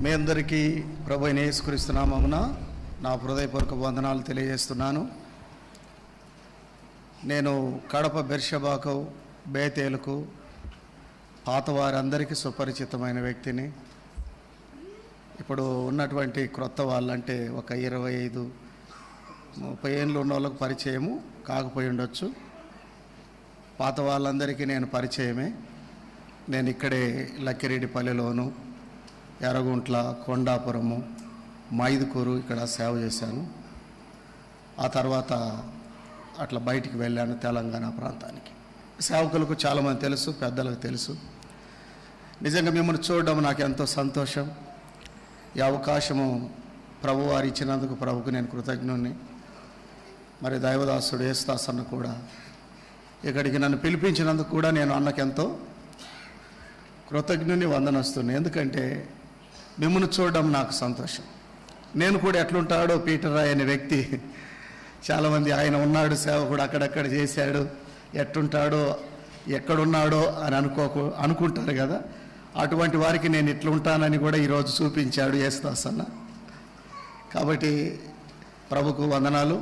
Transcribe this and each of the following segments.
మీ అందరికీ ప్రభు అయిన యేసుక్రీస్తు నామమున నా హృదయపూర్వక వందనాలు తెలియజేస్తున్నాను. నేను కడప బెర్షబాకు బేతేలుకు పాత వారందరికీ సుపరిచితమైన వ్యక్తిని. ఇప్పుడు ఉన్నటువంటి క్రొత్త వాళ్ళంటే ఒక 25-30 ఏళ్ళు ఉన్న వాళ్ళకు పరిచయము కాకపోయి ఉండొచ్చు. పాత వాళ్ళందరికీ నేను పరిచయమే. నేను ఇక్కడే లక్కిరెడ్డిపల్లిలోను, ఎర్రగుంట్ల, కొండాపురము, మైదుకూరు ఇక్కడ సేవ చేశాను. ఆ తర్వాత అట్లా బయటికి వెళ్ళాను తెలంగాణ ప్రాంతానికి. సేవకులకు చాలామంది తెలుసు, పెద్దలకు తెలుసు. నిజంగా మిమ్మల్ని చూడడం నాకు ఎంతో సంతోషం. ఈ అవకాశము ప్రభు వారు ఇచ్చినందుకు ప్రభుకు నేను కృతజ్ఞుని. మరి దైవదాసుడు యేసుదాస్ అన్న కూడా ఇక్కడికి నన్ను పిలిపించినందుకు కూడా నేను అన్నకెంతో కృతజ్ఞుని, వందనస్తుని. ఎందుకంటే మిమ్మల్ని చూడడం నాకు సంతోషం. నేను కూడా ఎట్లుంటాడో పీటర్ రాయ్ అనే వ్యక్తి, చాలామంది ఆయన ఉన్నాడు సేవకుడు, అక్కడక్కడ చేశాడు, ఎట్లుంటాడో ఎక్కడున్నాడో అని అనుకుంటారు కదా. అటువంటి వారికి నేను ఇట్లుంటానని కూడా ఈరోజు చూపించాడు యేసుదాస్ అన్న. కాబట్టి ప్రభుకు వందనాలు.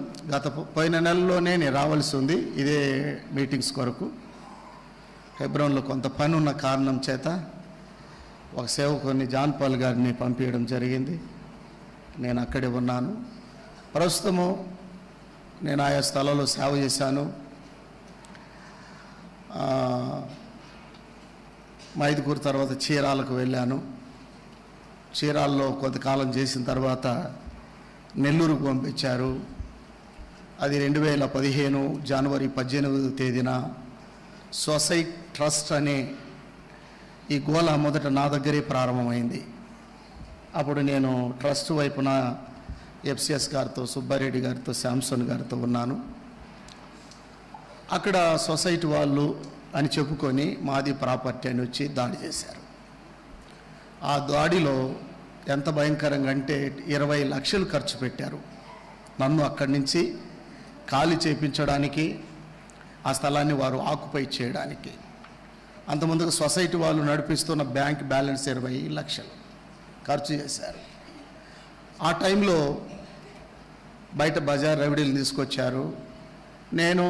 పోయిన నెలలోనే నేను రావాల్సి ఉంది ఇదే మీటింగ్స్ కొరకు. హెబ్రోన్లో కొంత పని ఉన్న కారణం చేత ఒక సేవకుని జాన్ పాల్ గారిని పంపించడం జరిగింది. నేను అక్కడే ఉన్నాను. ప్రస్తుతము నేను ఆయా స్థలంలో సేవ చేశాను. మైదుకూరు తర్వాత చీరాలకు వెళ్ళాను. చీరాల్లో కొంతకాలం చేసిన తర్వాత నెల్లూరుకు పంపించారు. అది 2015 జనవరి 18వ తేదీన సొసైటీ ట్రస్ట్ అనే ఈ గోళ మొదట నా దగ్గరే ప్రారంభమైంది. అప్పుడు నేను ట్రస్ట్ వైపున ఎఫ్సిఎస్ గారితో, సుబ్బారెడ్డి గారితో, శాంసన్ గారితో ఉన్నాను. అక్కడ సొసైటీ వాళ్ళు అని చెప్పుకొని మాది ప్రాపర్టీ అని వచ్చి దాడి చేశారు. ఆ దాడిలో ఎంత భయంకరంగా అంటే 20 లక్షలు ఖర్చు పెట్టారు. నన్ను అక్కడి నుంచి ఖాళీ చేయించడానికి, ఆ స్థలాన్ని వారు ఆక్యుపై చేయడానికి. అంతకుముందుకు సొసైటీ వాళ్ళు నడిపిస్తున్న బ్యాంక్ బ్యాలెన్స్ 20 లక్షలు ఖర్చు చేశారు. ఆ టైంలో బయట బజార్ రెవడీలు తీసుకొచ్చారు. నేను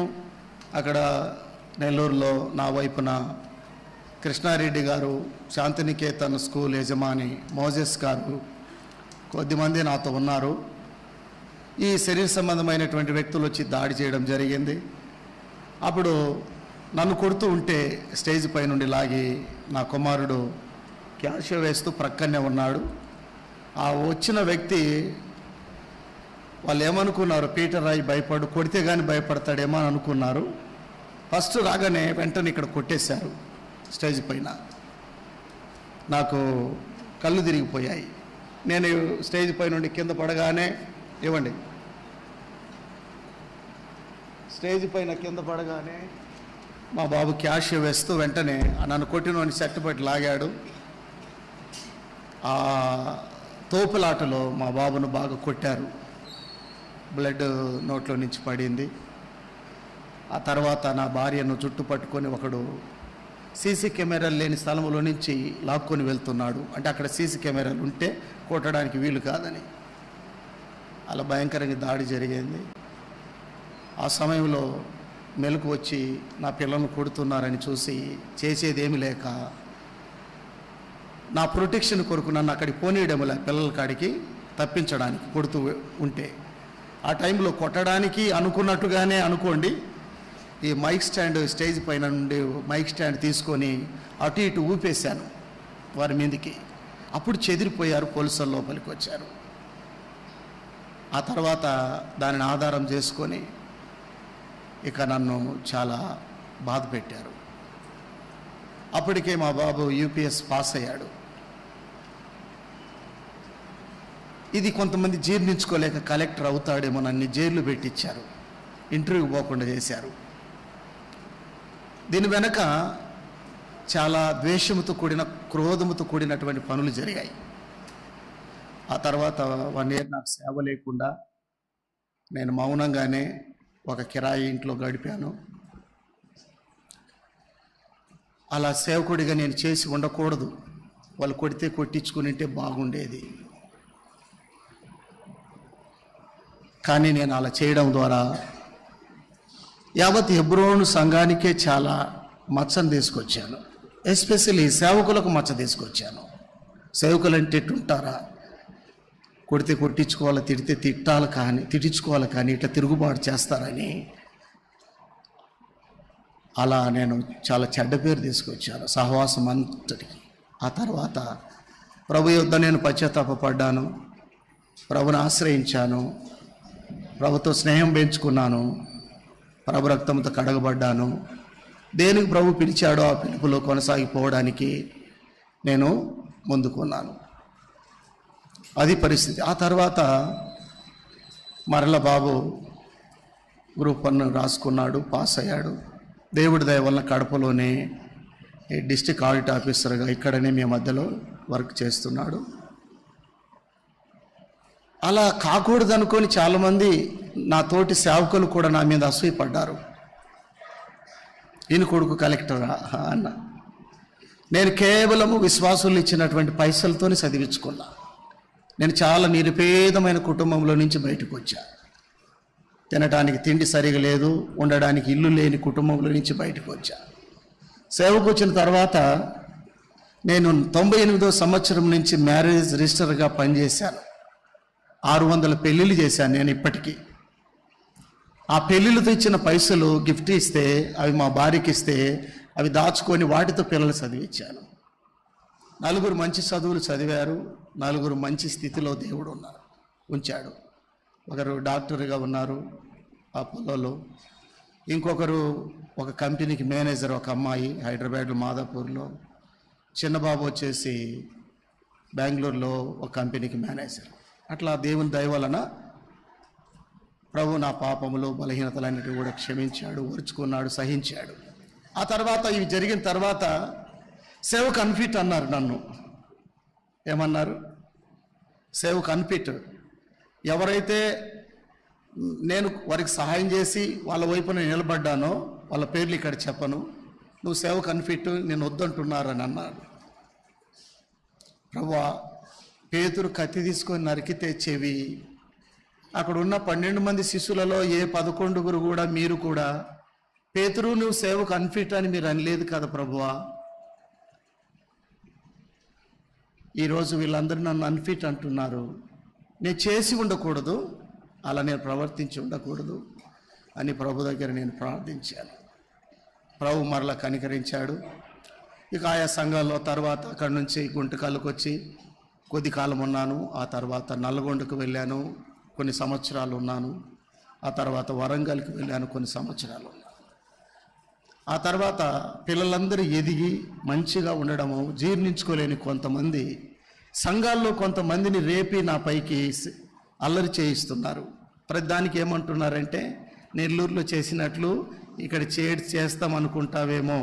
అక్కడ నెల్లూరులో నా వైపున కృష్ణారెడ్డి గారు, శాంతినికేతన్ స్కూల్ యజమాని మోజెస్ గారు, కొద్దిమంది నాతో ఉన్నారు. ఈ శరీర సంబంధమైనటువంటి వ్యక్తులు వచ్చి దాడి చేయడం జరిగింది. అప్పుడు నన్ను కొడుతూ ఉంటే స్టేజ్ పై నుండి లాగి నా కుమారుడు క్యాషియో వేస్తూ ప్రక్కనే ఉన్నాడు. ఆ వచ్చిన వ్యక్తి వాళ్ళు ఏమనుకున్నారు, పీటర్ రాయ్ కొడితే కానీ భయపడతాడేమో అని అనుకున్నారు. ఫస్ట్ రాగానే వెంటనే ఇక్కడ కొట్టేశారు స్టేజ్ పైన. నాకు కళ్ళు తిరిగిపోయాయి. నేను స్టేజ్ పై నుండి కింద పడగానే స్టేజ్ పైన కింద పడగానే మా బాబు క్యాషియో వేస్తూ వెంటనే నన్ను కొట్టినోని షర్ట్ పట్టి లాగాడు. ఆ తోపులాటలో మా బాబును బాగా కొట్టారు. బ్లడ్ నోట్లో నుంచి పడింది. ఆ తర్వాత నా భార్యను జుట్టు పట్టుకొని ఒకడు సీసీ కెమెరాలు లేని స్థలంలో నుంచి లాక్కొని వెళ్తున్నాడు. అంటే అక్కడ సీసీ కెమెరాలు ఉంటే కొట్టడానికి వీలు కాదని. అలా భయంకరంగా దాడి జరిగింది. ఆ సమయంలో మెలకు వచ్చి నా పిల్లలను కొడుతున్నారని చూసి చేసేదేమీ లేక నా ప్రొటెక్షన్ కొరకు నన్ను అక్కడికి పోనీయడంలే, పిల్లల కాడికి తప్పించడానికి కొడుతూ ఉంటే. ఆ టైంలో కొట్టడానికి అనుకున్నట్టుగానే అనుకోండి, ఈ మైక్ స్టాండ్ స్టేజ్ పైన నుండి మైక్ స్టాండ్ తీసుకొని అటు ఇటు ఊపేశాను వారి మీదకి. అప్పుడు చెదిరిపోయారు. పోలీసుల లోపలికి వచ్చారు. ఆ తర్వాత దానిని ఆధారం చేసుకొని ఇక నన్ను చాలా బాధ పెట్టారు. అప్పటికే మా బాబు యూపీఎస్ పాస్ అయ్యాడు. ఇది కొంతమంది జీర్ణించుకోలేక కలెక్టర్ అవుతాడేమో నన్ను జైలు పెట్టించారు, ఇంటర్వ్యూ పోకుండా చేశారు. దీని వెనక చాలా ద్వేషముతో కూడిన, క్రోధముతో కూడినటువంటి పనులు జరిగాయి. ఆ తర్వాత 1 year నాకు సేవ లేకుండా నేను మౌనంగానే ఒక కిరాయి ఇంట్లో గడిపాను. అలా సేవకుడిగా నేను చేసి ఉండకూడదు. వాళ్ళు కొడితే కొట్టించుకుని ఉంటే బాగుండేది. కానీ నేను అలా చేయడం ద్వారా యావత్ హెబ్రోను సంఘానికే చాలా మచ్చను తీసుకొచ్చాను. ఎస్పెషల్లీ సేవకులకు మచ్చ తీసుకొచ్చాను. సేవకులు అంటే ఎట్టుంటారా, కొడితే కొట్టించుకోవాలి, తిడితే తిట్టించుకోవాలి కానీ ఇట్లా తిరుగుబాటు చేస్తారని అలా నేను చాలా చెడ్డ పేరు తీసుకొచ్చాను సహవాసం అంతటికి. ఆ తర్వాత ప్రభు యొద్ద నేను పశ్చాత్తాపపడ్డాను, ప్రభుని ఆశ్రయించాను, ప్రభుతో స్నేహం పెంచుకున్నాను, ప్రభు రక్తంతో కడగబడ్డాను. దేనికి ప్రభు పిలిచాడో ఆ పిలుపులో కొనసాగిపోవడానికి నేను ముందుకున్నాను. అది పరిస్థితి. ఆ తర్వాత మరల బాబు గ్రూప్ 1 రాసుకున్నాడు, పాస్ అయ్యాడు. దేవుడి దయ వల్ల కడపలోనే డిస్ట్రిక్ట్ ఆడిట్ ఆఫీసర్గా ఇక్కడనే మీ మధ్యలో వర్క్ చేస్తున్నాడు. అలా కాకూడదు అనుకొని చాలామంది నా తోటి సేవకులు కూడా నా మీద అసూయపడ్డారు. ఈయన కొడుకు కలెక్టరా అన్న. నేను కేవలము విశ్వాసులు ఇచ్చినటువంటి పైసలతోనే చదివించుకున్నా. నేను చాలా నిరుపేదమైన కుటుంబంలో నుంచి బయటకు వచ్చా. తినడానికి తిండి సరిగా లేదు, ఉండడానికి ఇల్లు లేని కుటుంబంలో నుంచి బయటకు వచ్చా. సేవకు వచ్చిన తర్వాత నేను 98వ సంవత్సరం నుంచి మ్యారేజ్ రిజిస్టర్గా పనిచేశాను. 600 పెళ్ళిళ్ళు చేశాను నేను ఇప్పటికీ. ఆ పెళ్ళిళ్ళతో ఇచ్చిన పైసలు గిఫ్ట్ ఇస్తే అవి మా భార్యకి ఇస్తే అవి దాచుకొని వాటితో పిల్లలు చదివించాను. 4 మంచి చదువులు చదివారు, 4 మంచి స్థితిలో దేవుడు ఉంచాడు. ఒకరు డాక్టర్గా ఉన్నారు అపోలోలో, ఇంకొకరు ఒక కంపెనీకి మేనేజర్, ఒక అమ్మాయి హైదరాబాద్లో మాదాపూర్లో, చిన్నబాబు వచ్చేసి బెంగళూరులో ఒక కంపెనీకి మేనేజర్. అట్లా దేవుని దయ వలన ప్రభు నా పాపములు బలహీనతలన్నిటివి కూడా క్షమించాడు, ఓర్చుకున్నాడు, సహించాడు. ఆ తర్వాత ఇవి జరిగిన తర్వాత సేవకు అన్ఫిట్ అన్నారు నన్ను. ఏమన్నారు? సేవకు అన్ఫిట్. ఎవరైతే నేను వారికి సహాయం చేసి వాళ్ళ వైపున నిలబడ్డానో వాళ్ళ పేర్లు ఇక్కడ చెప్పను, నువ్వు సేవకు అన్ఫిట్, నేను వద్దంటున్నారని అన్నారు. ప్రభువా, పేతురు కత్తి తీసుకొని నరికితే చెవి, అక్కడ ఉన్న 12 మంది శిష్యులలో ఏ 11 కూడా మీరు కూడా పేతురు నువ్వు సేవకు అన్ఫిట్ అని మీరు అనలేదు కదా ప్రభువా. ఈరోజు వీళ్ళందరూ నన్ను అన్ఫిట్ అంటున్నారు. నేను చేసి ఉండకూడదు, అలా నేను ప్రవర్తించి ఉండకూడదు అని ప్రభు దగ్గర నేను ప్రార్థించాను. ప్రభు మరలా కనికరించాడు. ఇక ఆయా సంఘాల్లో తర్వాత అక్కడి నుంచి గుంటకల్లుకు వచ్చి కొద్ది కాలం ఉన్నాను. ఆ తర్వాత నల్గొండకు వెళ్ళాను, కొన్ని సంవత్సరాలు ఉన్నాను. ఆ తర్వాత వరంగల్కి వెళ్ళాను, కొన్ని సంవత్సరాలు ఉన్నాను. ఆ తర్వాత పిల్లలందరూ ఎదిగి మంచిగా ఉండడము జీర్ణించుకోలేని కొంతమంది సంఘాల్లో కొంతమందిని రేపి నా పైకి అల్లరి చేయిస్తున్నారు. ప్రతిదానికి ఏమంటున్నారంటే, నెల్లూరులో చేసినట్లు ఇక్కడ చేస్తామనుకుంటావేమో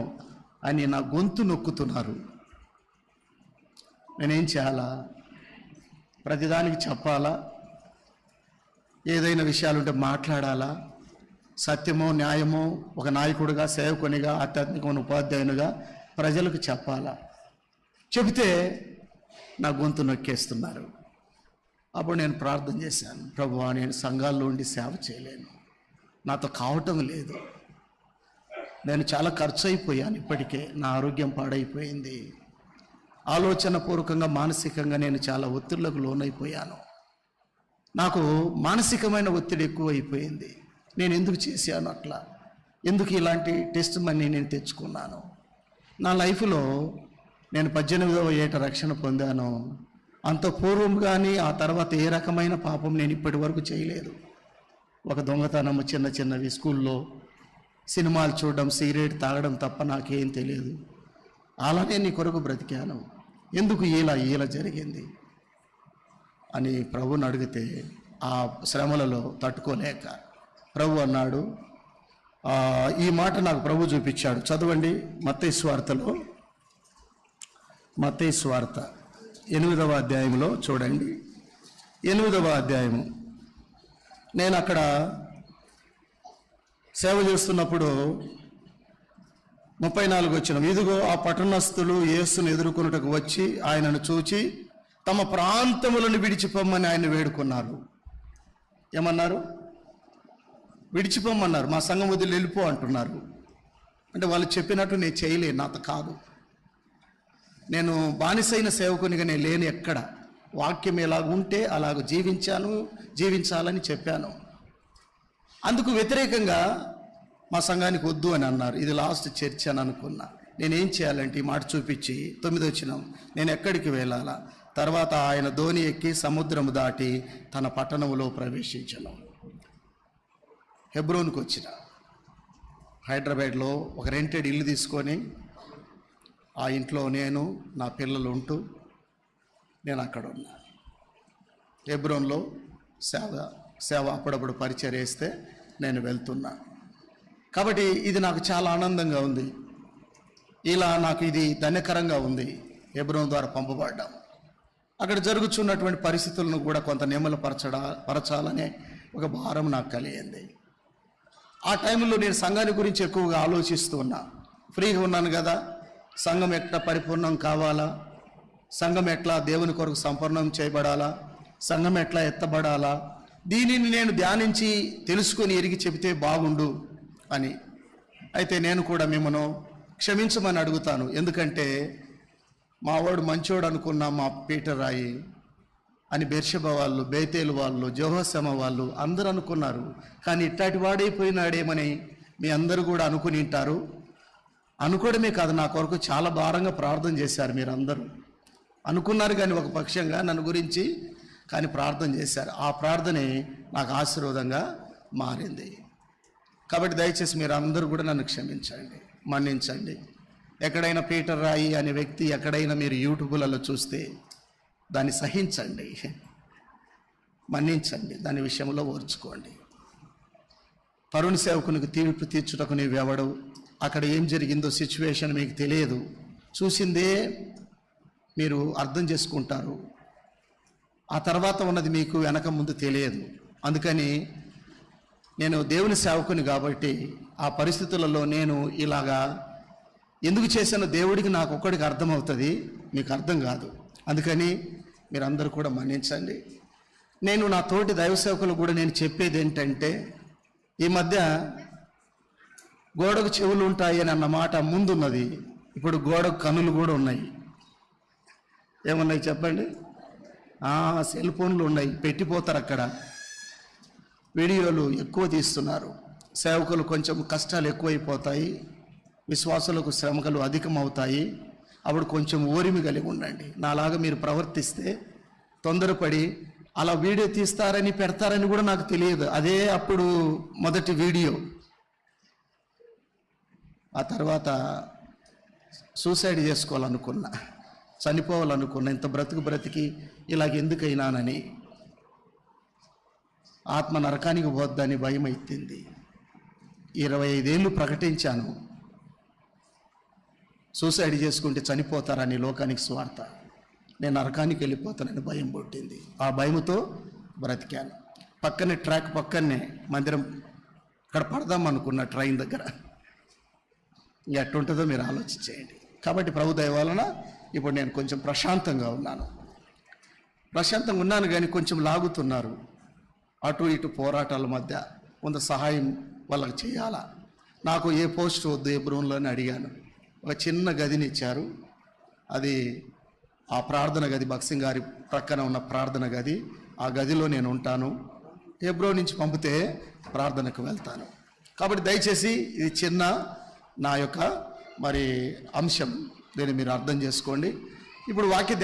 అని నా గొంతు నొక్కుతున్నారు. నేనేం చేయాలా? ప్రతిదానికి చెప్పాలా? ఏదైనా విషయాలుంటే మాట్లాడాలా? సత్యమో న్యాయమో ఒక నాయకుడిగా, సేవకునిగా, ఆధ్యాత్మికమైన ఉపాధ్యాయునిగా ప్రజలకు చెప్పాలా? చెబితే నా గొంతు నొక్కేస్తున్నారు. అప్పుడు నేను ప్రార్థన చేశాను, ప్రభువా, నేను సంఘాల్లో ఉండి సేవ చేయలేను, నాతో కావటం లేదు, నేను చాలా ఖర్చు అయిపోయాను, ఇప్పటికే నా ఆరోగ్యం పాడైపోయింది, ఆలోచన పూర్వకంగా మానసికంగా నేను చాలా ఒత్తిళ్లకు లోనైపోయాను, నాకు మానసికమైన ఒత్తిడి ఎక్కువ అయిపోయింది, నేను ఎందుకు చేశాను అట్లా, ఎందుకు ఇలాంటి టెస్ట్ మనీ నేను తెచ్చుకున్నాను? నా లైఫ్లో నేను 18వ ఏట రక్షణ పొందాను. అంత పూర్వం కానీ ఆ తర్వాత ఏ రకమైన పాపం నేను ఇప్పటి వరకు చేయలేదు. ఒక దొంగతనము, చిన్న చిన్నవి, స్కూల్లో సినిమాలు చూడడం, సిగరెట్ తాగడం తప్ప నాకేం తెలియదు. అలానే నీ కొరకు బ్రతికాను, ఎందుకు ఇలా జరిగింది అని ప్రభుని అడిగితే, ఆ శ్రమలలో తట్టుకోలేక ప్రభు అన్నాడు, ఈ మాట నాకు ప్రభు చూపించాడు. చదవండి, మత్తయి సువార్తలో, మత్తయి సువార్త 8వ అధ్యాయంలో చూడండి. 8వ అధ్యాయము. నేను అక్కడ సేవ చేస్తున్నప్పుడు 34 వచనం. ఇదిగో ఆ పట్టణస్థులు యేసును ఎదుర్కొనుటకు వచ్చి ఆయనను చూచి తమ ప్రాంతములను విడిచిపోమ్మని ఆయన వేడుకున్నారు. ఏమన్నారు? విడిచిపోమ్మన్నారు. మా సంఘం వదిలి వెళ్ళిపో అంటున్నారు. అంటే వాళ్ళు చెప్పినట్టు నేను చేయలేను, నాతో కాదు. నేను బానిసైన సేవకునిగా నేను లేని ఎక్కడ. వాక్యం ఎలాగుంటే అలాగ జీవించాలని చెప్పాను. అందుకు వ్యతిరేకంగా మా సంఘానికి వద్దు అని అన్నారు. ఇది లాస్ట్ చర్చ్ అని అనుకున్నా. నేనేం చేయాలంటే ఈ మాట చూపించి 9 వచనం, నేను ఎక్కడికి వెళ్ళాలా? తర్వాత ఆయన ధోని ఎక్కి సముద్రము దాటి తన పట్టణములో ప్రవేశించను. హెబ్రోన్కి వచ్చిన హైదరాబాద్లో ఒక రెంటెడ్ ఇల్లు తీసుకొని ఆ ఇంట్లో నేను నా పిల్లలు ఉంటూ నేను అక్కడ ఉన్నా. హెబ్రోన్లో సేవ అప్పుడప్పుడు పరిచయం చేస్తే నేను వెళ్తున్నా. కాబట్టి ఇది నాకు చాలా ఆనందంగా ఉంది. ఇలా నాకు ఇది ధన్యకరంగా ఉంది. హెబ్రోన్ ద్వారా పంపబడ్డాం. అక్కడ జరుగుతున్నటువంటి పరిస్థితులను కూడా కొంత పరచాలనే ఒక భారం నాకు కలిగింది. ఆ టైంలో నేను సంఘాన్ని గురించి ఎక్కువగా ఆలోచిస్తూ ఉన్నా. ఫ్రీగా ఉన్నాను కదా, సంఘం ఎట్లా పరిపూర్ణం కావాలా, సంఘం ఎట్లా దేవుని కొరకు సంపూర్ణం చేయబడాలా, సంఘం ఎట్లా ఎత్తబడాలా, దీనిని నేను ధ్యానించి తెలుసుకొని ఎరిగి చెబితే బాగుండు అని. అయితే నేను కూడా మిమ్మల్ని క్షమించమని అడుగుతాను. ఎందుకంటే మావాడు మంచోడు అనుకున్న మా పీటర్ రాయి అని బెర్షెబ వాళ్ళు, బేతేలు వాళ్ళు, జోహోశమ వాళ్ళు అందరూ అనుకున్నారు. కానీ ఇట్లాంటి వాడైపోయినాడేమని మీ అందరూ కూడా అనుకుని ఉంటారు. అనుకోవడమే కాదు, నా కొరకు చాలా భారంగా ప్రార్థన చేశారు. మీరు అందరూ అనుకున్నారు కానీ ఒక పక్షంగా నన్ను గురించి కానీ ప్రార్థన చేశారు. ఆ ప్రార్థనే నాకు ఆశీర్వాదంగా మారింది. కాబట్టి దయచేసి మీరు అందరూ కూడా నన్ను క్షమించండి, మన్నించండి. ఎక్కడైనా పీటర్ రాయి అనే వ్యక్తి ఎక్కడైనా మీరు యూట్యూబ్లలో చూస్తే దాన్ని సహించండి, మన్నించండి, దాని విషయంలో ఓర్చుకోండి. తరుణ సేవకునికి తీర్పు తీర్చుటకు నీవెవడు? అక్కడ ఏం జరిగిందో సిచ్యువేషన్ మీకు తెలియదు. చూసిందే మీరు అర్థం చేసుకుంటారు. ఆ తర్వాత ఉన్నది మీకు వెనక ముందు తెలియదు. అందుకని నేను దేవుని సేవకుని కాబట్టి ఆ పరిస్థితులలో నేను ఇలాగా ఎందుకు చేశానో దేవుడికి నాకు ఒక్కడికి అర్థమవుతుంది, మీకు అర్థం కాదు. అందుకని మీరందరూ కూడా మన్నించండి. నేను నా తోటి దైవ సేవకులు కూడా నేను చెప్పేది ఏంటంటే, ఈ మధ్య గోడకు చెవులు ఉంటాయి అని అన్న మాట ముందున్నది, ఇప్పుడు గోడకు కనులు కూడా ఉన్నాయి. ఏమున్నాయి చెప్పండి? సెల్ ఫోన్లు ఉన్నాయి, పెట్టిపోతారు అక్కడ. వీడియోలు ఎక్కువ తీస్తున్నారు. సేవకులు కొంచెం కష్టాలు ఎక్కువైపోతాయి, విశ్వాసులకు శ్రమలు అధికమవుతాయి. అప్పుడు కొంచెం ఓరిమి కలిగి ఉండండి. నాలాగా మీరు ప్రవర్తిస్తే తొందరపడి అలా వీడియో తీస్తారని పెడతారని కూడా నాకు తెలియదు. అదే అప్పుడు మొదటి వీడియో. ఆ తర్వాత సూసైడ్ చేసుకోవాలనుకున్నా, చనిపోవాలనుకున్నా. ఇంత బ్రతికి ఇలాగ ఎందుకైనానని, ఆత్మ నరకానికి పోద్దని భయం ఎత్తింది. 25 ఏళ్ళు ప్రకటించాను, సూసైడ్ చేసుకుంటే చనిపోతారని లోకానికి స్వార్థ, నేను నరకానికి వెళ్ళిపోతానని భయం పుట్టింది. ఆ భయంతో బ్రతికాను. పక్కనే ట్రాక్ పక్కనే మందిరం, అక్కడ పడదాం అనుకున్న ట్రైన్ దగ్గర. ఎట్టుంటుందో మీరు ఆలోచించేయండి. కాబట్టి ప్రభు దయ వలన ఇప్పుడు నేను కొంచెం ప్రశాంతంగా ఉన్నాను. కానీ కొంచెం లాగుతున్నారు. అటు ఇటు పోరాటాల మధ్య కొంత సహాయం వాళ్ళకి చేయాలా. నాకు ఏ పోస్ట్ వద్దు హెబ్రోన్లోనే అడిగాను. ఒక చిన్న గదిని ఇచ్చారు. అది ఆ ప్రార్థన గది, భక్సింగ్ గారి ప్రక్కన ఉన్న ప్రార్థన గది. ఆ గదిలో నేను ఉంటాను. హెబ్రోన్ నుంచి పంపితే ప్రార్థనకు వెళ్తాను. కాబట్టి దయచేసి ఇది చిన్న నా యొక్క అంశం, దీన్ని మీరు అర్థం చేసుకోండి. ఇప్పుడు వాక్య